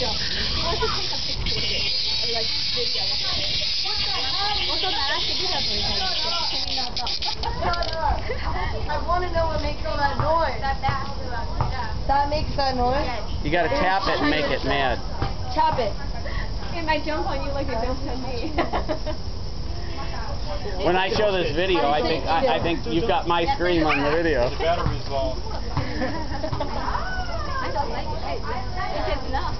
go. You want to take a picture with it? Or like video with it? Also, I want to know what makes all that noise. That makes that noise? You gotta tap it and make it mad. Tap it. It might jump on you like it jumped on me. When I show this video, I think you've got my scream on the video. The battery's low. I don't like it. It's enough.